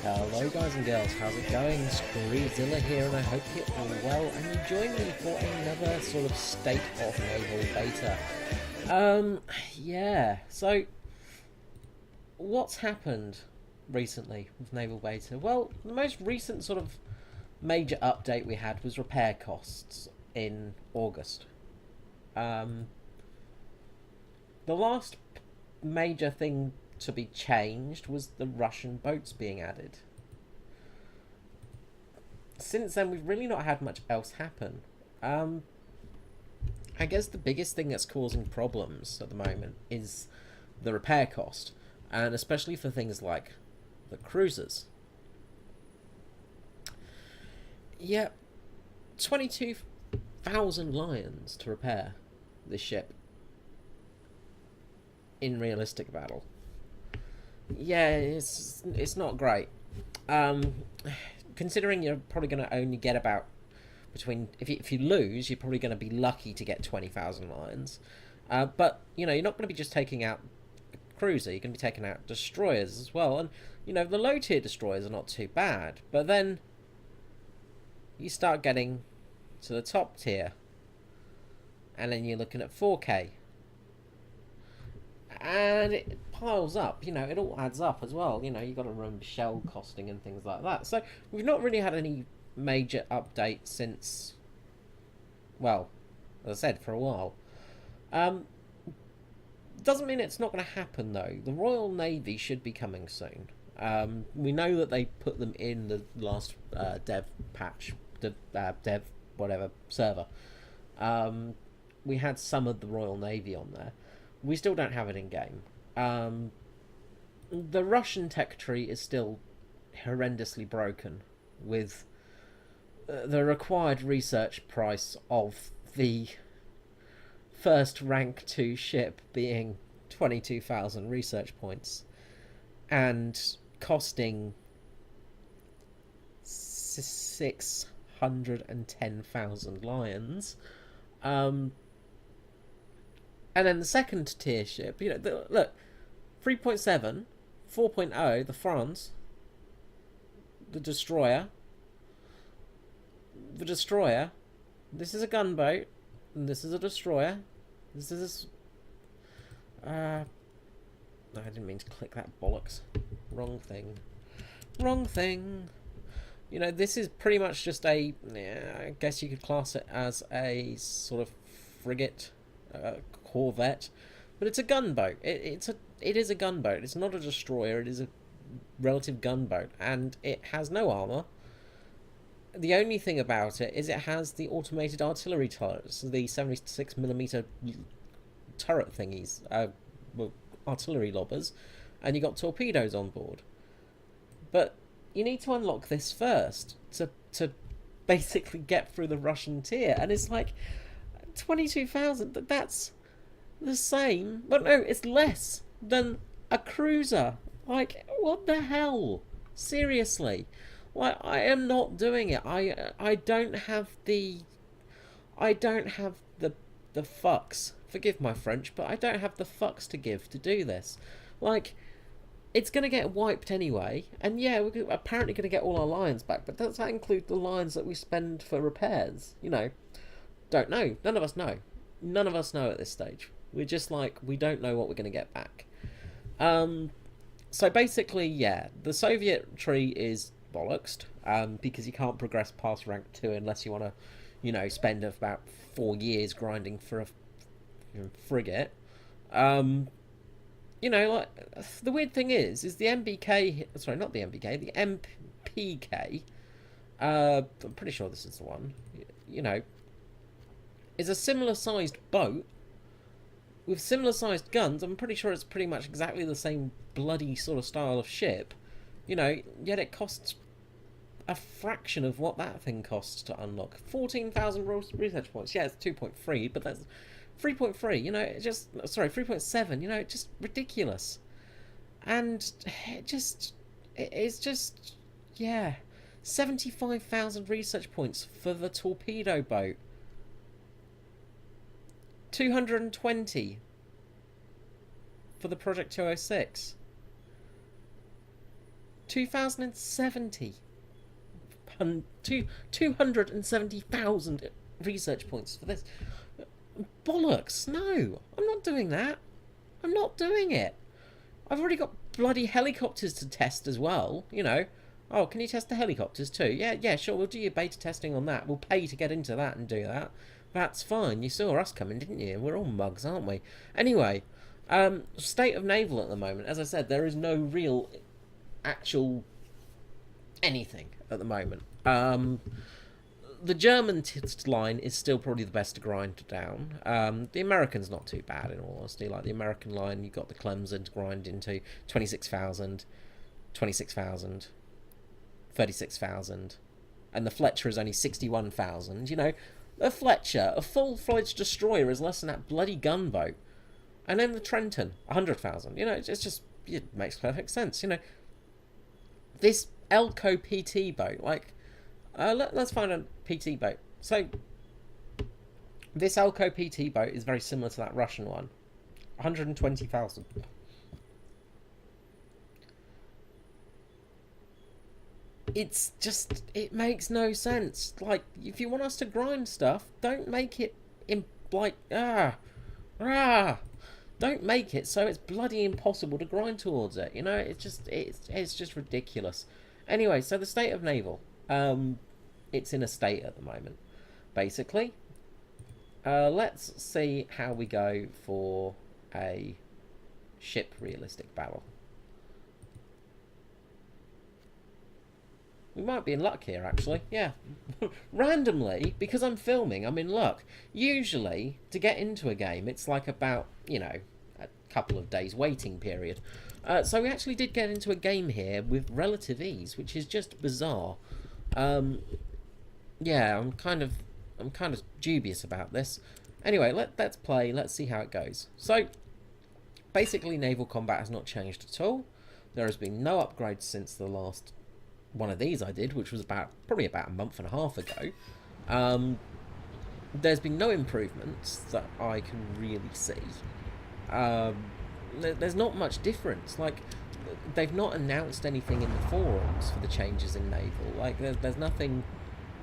Hello guys and girls, how's it going? Screezilla here and I hope you're all well and you join me for another sort of state of naval beta. Yeah, so what's happened recently with naval beta? Well, the most recent sort of major update we had was repair costs in August. Um, the last major thing to be changed was the Russian boats being added. Since then, we've really not had much else happen. I guess the biggest thing that's causing problems at the moment is the repair cost, and especially for things like the cruisers. Yeah, 22,000 lions to repair this ship in realistic battle. Yeah, it's not great. Um, Considering you're probably going to only get about between if you lose, you're probably going to be lucky to get 20,000 lions. But you know you're not going to be just taking out a cruiser. You're going to be taking out destroyers as well. And you know the low tier destroyers are not too bad. But then you start getting to the top tier, and then you're looking at 4K. And it piles up, you know, it all adds up as well. You know, you've got to remember shell costing and things like that. So we've not really had any major updates since, well, as I said, for a while. Doesn't mean it's not going to happen though. The Royal Navy should be coming soon. We know that they put them in the last dev patch, the dev whatever server. We had some of the Royal Navy on there. We still don't have it in game. The Russian tech tree is still horrendously broken, with the required research price of the first rank 2 ship being 22,000 research points and costing 610,000 lions. And then the second tier ship, you know, look, 3.7, 4.0, the France, the destroyer, this is a gunboat, and this is a destroyer, this is, I didn't mean to click that bollocks, wrong thing, you know, this is pretty much just a, I guess you could class it as a sort of frigate, corvette, but it's a gunboat. It is a gunboat. It's not a destroyer. It is a relative gunboat, and it has no armor. The only thing about it is it has the automated artillery turrets, the 76mm turret thingies, well, artillery lobbers, and you got torpedoes on board. But you need to unlock this first to basically get through the Russian tier, and it's like 22,000. That's the same, but no, it's less than a cruiser. Like, what the hell? Seriously, like, I am not doing it. I don't have the the fucks. Forgive my French, but I don't have the fucks to give to do this. Like, it's gonna get wiped anyway, and yeah, we're apparently gonna get all our lions back. But does that include the lions that we spend for repairs? You know, don't know. None of us know. None of us know at this stage. We're just like, we don't know what we're going to get back. So basically, yeah, the Soviet tree is bollocksed, because you can't progress past rank 2 unless you want to, you know, spend about 4 years grinding for a frigate. You know, like, the weird thing is the MBK, sorry, not the MBK, the MPK, I'm pretty sure this is the one, you know, is a similar sized boat with similar sized guns. I'm pretty sure it's pretty much exactly the same bloody sort of style of ship, you know, yet it costs a fraction of what that thing costs to unlock. 14,000 research points. Yeah, it's 2.3, but that's 3.3, you know, it just, sorry, 3.7, you know, it's just ridiculous. And it's just, yeah, 75,000 research points for the torpedo boat. 220 for the Project 206. 2,070. 270,000 research points for this. Bollocks. No, I'm not doing that. I'm not doing it. I've already got bloody helicopters to test as well, you know. Oh, can you test the helicopters too? Yeah, sure, we'll do your beta testing on that. We'll pay to get into that and do that. That's fine. You saw us coming, didn't you? We're all mugs, aren't we? Anyway, state of Naval at the moment. As I said, there is no real actual anything at the moment. The German line is still probably the best to grind down. The American's not too bad, in all honesty. Like the American line, you've got the Clemson to grind into 26,000, 26,000, 36,000, and the Fletcher is only 61,000. You know, a Fletcher, a full-fledged destroyer, is less than that bloody gunboat. And then the Trenton, 100,000. You know, it's just, it makes perfect sense. You know, this Elco PT boat, like, let's find a PT boat. So, this Elco PT boat is very similar to that Russian one. 120,000. It's just, it makes no sense. Like, if you want us to grind stuff, don't make it don't make it so it's bloody impossible to grind towards it. You know, it's just ridiculous. Anyway, so the state of Naval. It's in a state at the moment, basically. Let's see how we go for a ship realistic battle. We might be in luck here, actually. Yeah. Randomly, because I'm filming, I'm in luck. Usually, to get into a game, it's like about, you know, a couple of days waiting period. So we actually did get into a game here with relative ease, which is just bizarre. Yeah, I'm kind of dubious about this. Anyway, let's play. Let's see how it goes. So, basically, naval combat has not changed at all. There has been no upgrades since the last one of these I did, which was probably about a month and a half ago. There's been no improvements that I can really see. There's not much difference. Like, they've not announced anything in the forums for the changes in naval. Like, there's nothing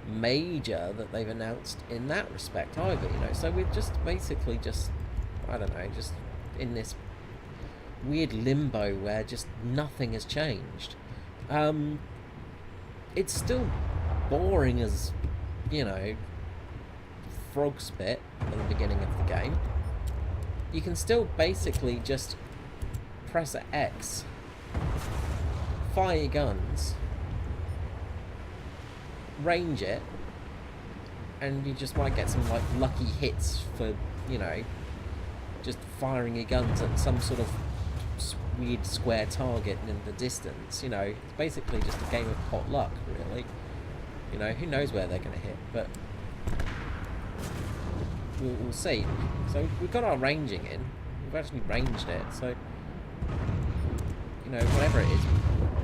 major that they've announced in that respect either, you know. So we're just basically just, I don't know, just in this weird limbo where just nothing has changed. It's still boring as, you know, frog spit at the beginning of the game. You can still basically just press X, fire your guns, range it, and you just might get some like lucky hits for, you know, just firing your guns at some sort of weird square target in the distance. You know, it's basically just a game of pot luck, really. You know, who knows where they're going to hit, but we'll see. So we've got our ranging in. We've actually ranged it, so, you know, whatever it is,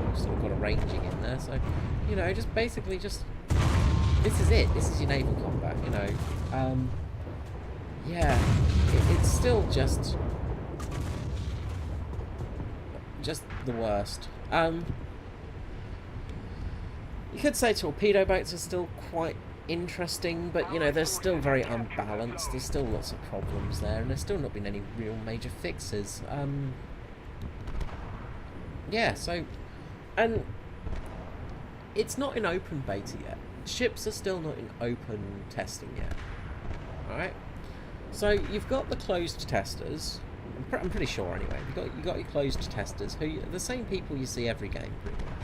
we've sort of got a ranging in there. So, you know, just basically just, this is it. This is your naval combat, you know. Yeah, it's still just the worst. You could say torpedo boats are still quite interesting, but, you know, they're still very unbalanced. There's still lots of problems there, and there's still not been any real major fixes. Yeah, so, and it's not in open beta yet. Ships are still not in open testing yet. Alright? So you've got the closed testers. I'm pretty sure anyway. You've got your closed testers, who are the same people you see every game, pretty much.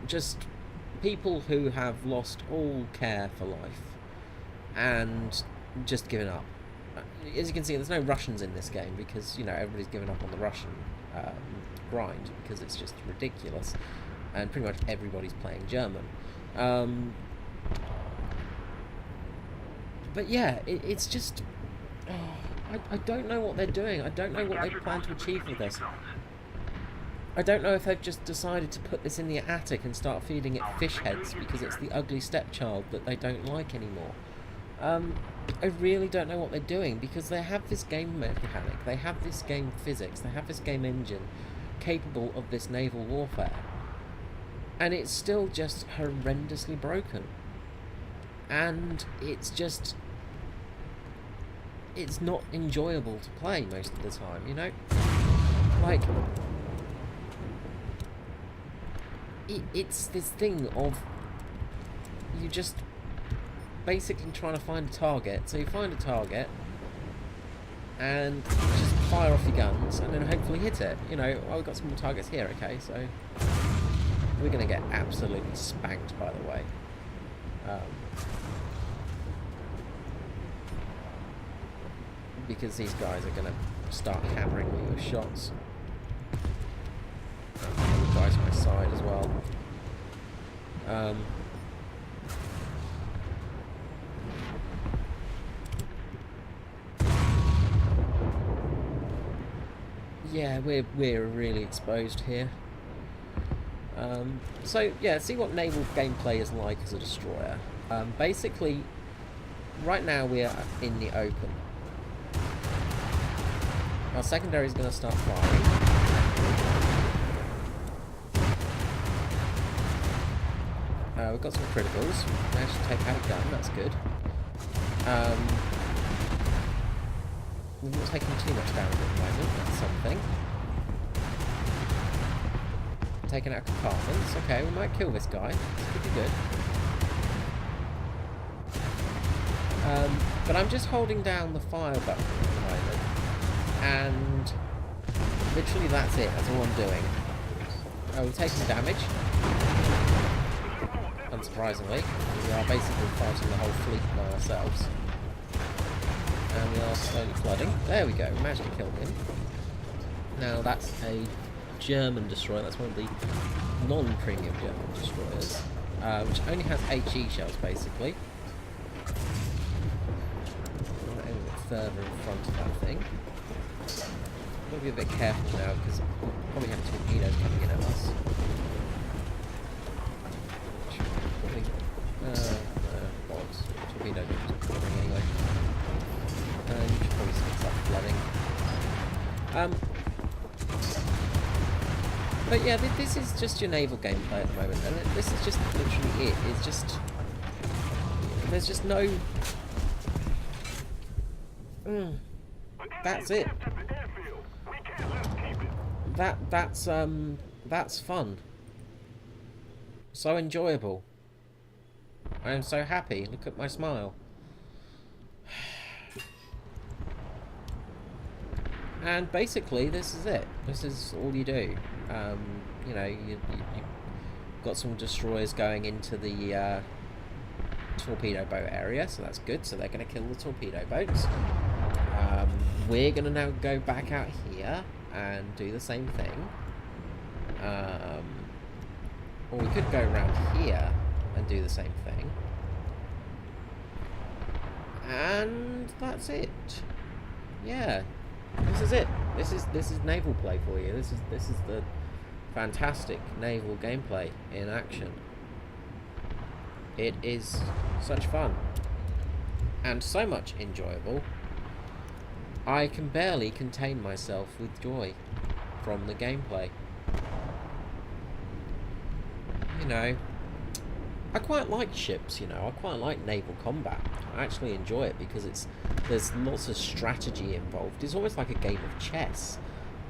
Just people who have lost all care for life and just given up. As you can see, there's no Russians in this game because, you know, everybody's given up on the Russian grind because it's just ridiculous, and pretty much everybody's playing German. But yeah, it's just, I don't know what they're doing. I don't know what they plan to achieve with this. I don't know if they've just decided to put this in the attic and start feeding it fish heads because it's the ugly stepchild that they don't like anymore. I really don't know what they're doing, because they have this game mechanic, they have this game physics, they have this game engine, capable of this naval warfare. And it's still just horrendously broken. And it's just... it's not enjoyable to play most of the time, you know? Like... it's this thing of... you just... basically trying to find a target. So you find a target... and just fire off your guns, and then hopefully hit it. You know, oh, we've got some more targets here, okay, so... we're going to get absolutely spanked, by the way. Because these guys are going to start hammering me with shots. The guys on my side as well. Yeah, we're really exposed here. So yeah, see what naval gameplay is like as a destroyer. Basically, right now we are in the open. Our secondary is going to start firing. We've got some criticals. Managed to take out a gun, that's good. We're not taking too much damage at the moment, that's something. Taking out compartments. Okay, we might kill this guy. This could be good. But I'm just holding down the fire button at the moment. And literally that's it. That's all I'm doing. We're taking damage. Unsurprisingly. We are basically fighting the whole fleet by ourselves. And we are slowly flooding. There we go. We managed to kill him. Now that's a German destroyer. That's one of the non-premium German destroyers, which only has HE shells basically. I'm aiming a bit further in front of that thing. Got to be a bit careful now because we'll probably have torpedoes coming in at us. Bombs. Torpedo coming anyway. And you should probably start flooding. But yeah, this is just your naval gameplay at the moment, and this is just literally it. It's just... there's just no... that's it. That's fun. So enjoyable. I am so happy. Look at my smile. And basically, this is it. This is all you do. You know, you've got some destroyers going into the torpedo boat area, so that's good. So they're going to kill the torpedo boats. We're going to now go back out here and do the same thing. Or we could go around here and do the same thing. And that's it. Yeah. This is it. This is naval play for you. This is the fantastic naval gameplay in action. It is such fun and so much enjoyable. I can barely contain myself with joy from the gameplay. You know, I quite like ships, you know, I quite like naval combat. I actually enjoy it because there's lots of strategy involved. It's almost like a game of chess.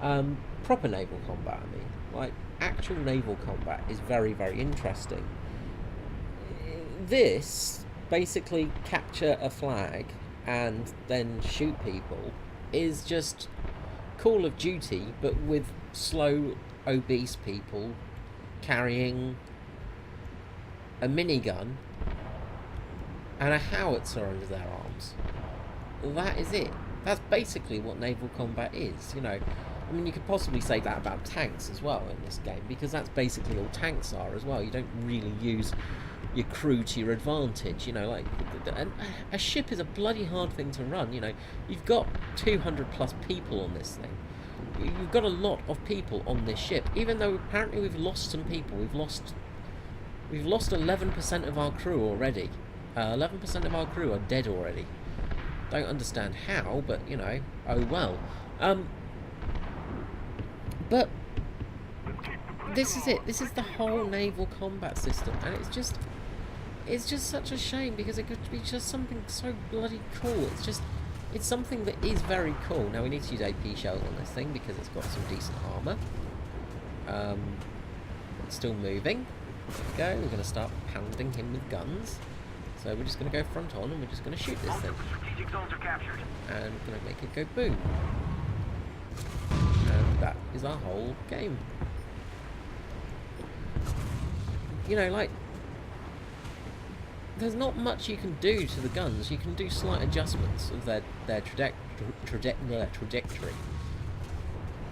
Proper naval combat, I mean. Like, actual naval combat is very, very interesting. This, basically capture a flag and then shoot people, is just Call of Duty, but with slow, obese people carrying a minigun and a howitzer under their arms. That is it. That's basically what naval combat is, you know. I mean, you could possibly say that about tanks as well in this game, because that's basically all tanks are as well. You don't really use your crew to your advantage, you know, like, a ship is a bloody hard thing to run, you know. You've got 200 plus people on this thing. You've got a lot of people on this ship, even though apparently we've lost some people. We've lost 11% of our crew already. 11% of our crew are dead already. Don't understand how, but, you know, oh well. But this is it. This is the whole naval combat system, and it's just such a shame because it could be just something so bloody cool. It's something that is very cool. Now we need to use AP shells on this thing because it's got some decent armor. It's still moving. There we go. We're going to start pounding him with guns. So we're just going to go front on and we're just going to shoot this thing. And we're going to make it go boom. And that is our whole game. You know, like, there's not much you can do to the guns. You can do slight adjustments of their trajectory.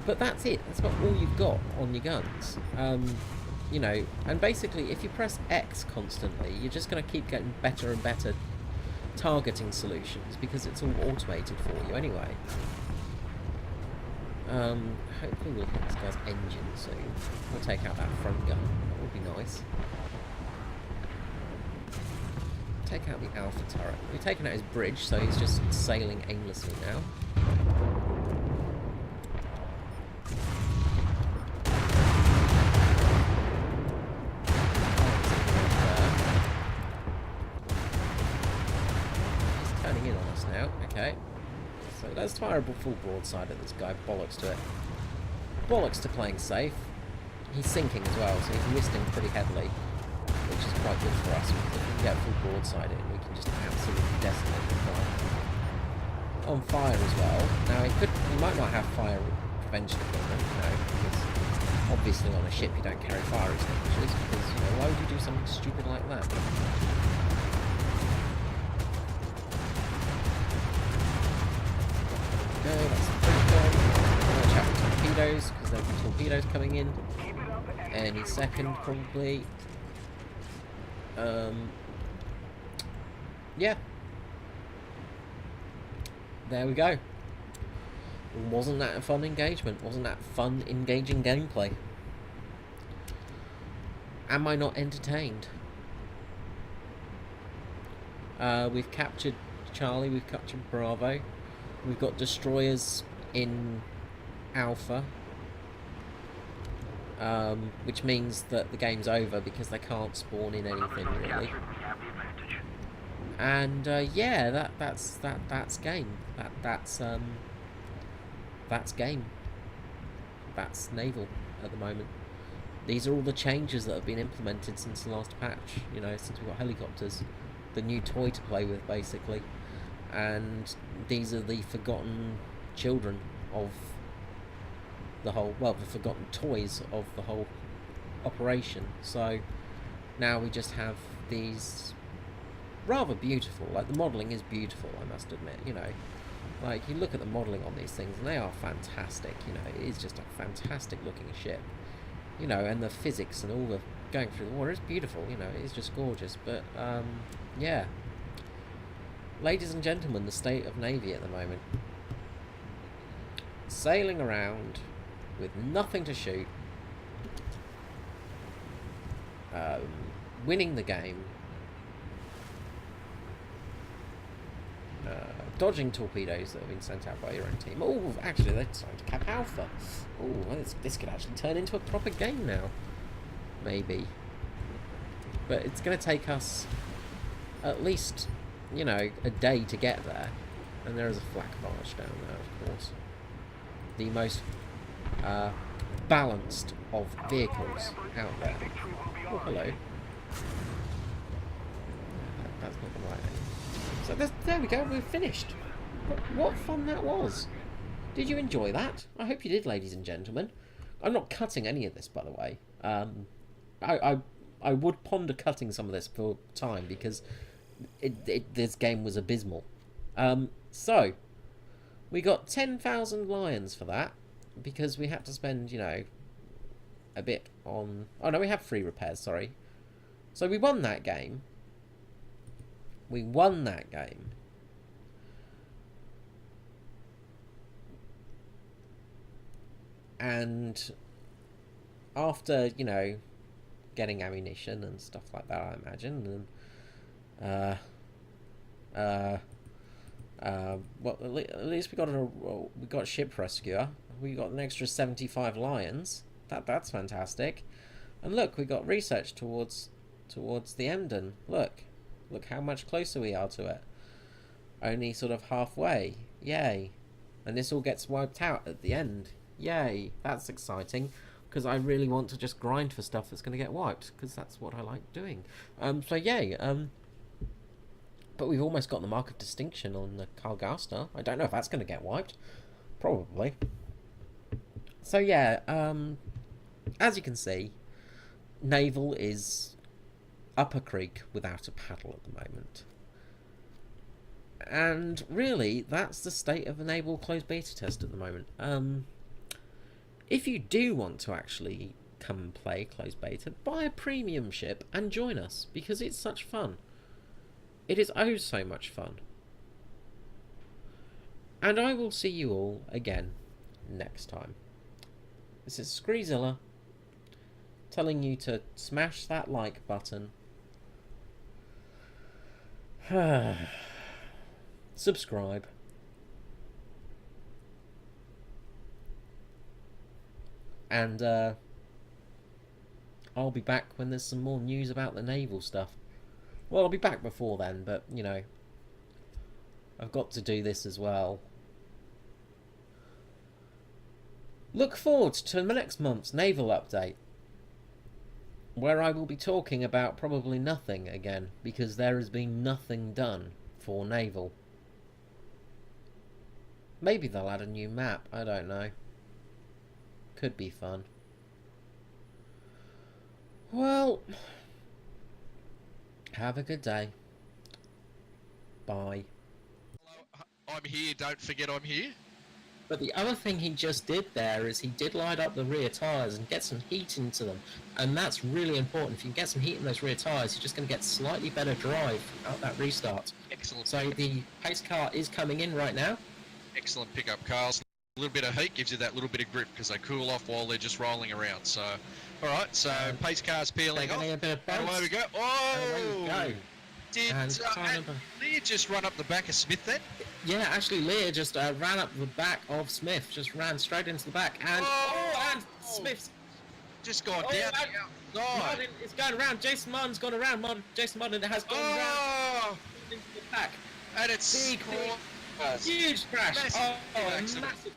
But that's it. That's about all you've got on your guns. You know, and basically if you press X constantly, you're just going to keep getting better and better targeting solutions because it's all automated for you anyway. Hopefully we'll hit this guy's engine soon. We'll take out that front gun. That would be nice. Take out the Alpha turret. We've taken out his bridge, so he's just sailing aimlessly now. He's turning in on us now. Okay. So let's fire a full broadside at this guy. Bollocks to it. Bollocks to playing safe. He's sinking as well, so he's misting pretty heavily, which is quite good for us. Because if we can get a full broadside in, we can just absolutely decimate the guy. On fire as well. Now he might not have fire prevention equipment, you know, because obviously on a ship you don't carry fire extinguishers, because, you know, why would you do something stupid like that? Okay, that's the first one. Watch out for torpedoes, because there'll be torpedoes coming in any second, probably. Yeah. There we go. Wasn't that a fun engagement? Wasn't that fun, engaging gameplay? Am I not entertained? We've captured Charlie, we've captured Bravo. We've got destroyers in Alpha. Which means that the game's over because they can't spawn in anything really. And yeah, that's game. That's game. That's Naval at the moment. These are all the changes that have been implemented since the last patch. You know, since we got helicopters, the new toy to play with basically. And these are the forgotten children of the whole, well, the forgotten toys of the whole operation. So now we just have these rather beautiful, like the modelling is beautiful, I must admit, you know, like you look at the modelling on these things and they are fantastic, you know, it is just a fantastic looking ship, you know, and the physics and all the going through the water is beautiful, you know, it is just gorgeous. But yeah, ladies and gentlemen, the state of Navy at the moment, sailing around with nothing to shoot, winning the game, dodging torpedoes that have been sent out by your own team. Oh, actually, they're starting to cap Alpha. Oh, this could actually turn into a proper game now. Maybe. But it's going to take us at least, you know, a day to get there. And there is a flak barge down there, of course. The most balanced of vehicles out there. Oh, hello. That's not the right name. So there we go, we're finished. What fun that was. Did you enjoy that? I hope you did, ladies and gentlemen. I'm not cutting any of this, by the way. I would ponder cutting some of this for time, because this game was abysmal. So, we got 10,000 lions for that, because we had to spend, you know, a bit on... Oh, no, we have free repairs, sorry. So we won that game. We won that game. And after, you know, getting ammunition and stuff like that, I imagine, and well, at least we got a ship rescuer. We got an extra 75 lions. That's fantastic. And look, we got research towards the Emden. Look how much closer we are to it. Only sort of halfway. Yay! And this all gets wiped out at the end. Yay! That's exciting. Because I really want to just grind for stuff that's going to get wiped, because that's what I like doing. So yay. But we've almost got the Mark of Distinction on the Carlgaster. I don't know if that's going to get wiped. Probably. So yeah, as you can see, Naval is up a creek without a paddle at the moment. And really, that's the state of the Naval closed beta test at the moment. If you do want to actually come and play closed beta, buy a premium ship and join us, because it's such fun. It is oh so much fun. And I will see you all again next time. This is Screezilla telling you to smash that like button. Subscribe. And I'll be back when there's some more news about the naval stuff. Well, I'll be back before then, but, you know, I've got to do this as well. Look forward to next month's naval update, where I will be talking about probably nothing again, because there has been nothing done for naval. Maybe they'll add a new map, I don't know. Could be fun. Well, have a good day. Bye. Hello, I'm here, don't forget I'm here. But the other thing he just did there is he did light up the rear tyres and get some heat into them. And that's really important. If you can get some heat in those rear tyres, you're just going to get slightly better drive out that restart. Excellent. So the pace car is coming in right now. Excellent pickup, Carl. A little bit of heat gives you that little bit of grip because they cool off while they're just rolling around. So, all right, so pace car's peeling off. A bit of bounce. And away we go. Oh! And away we go. Did Leah just run up the back of Smith then? Yeah, actually Leah just ran up the back of Smith. Just ran straight into the back. And, and Smith's just gone down. Martin is going around. Jason Martin's gone around. Jason Martin has gone around into the back. And it's Big, huge crash. Massive massive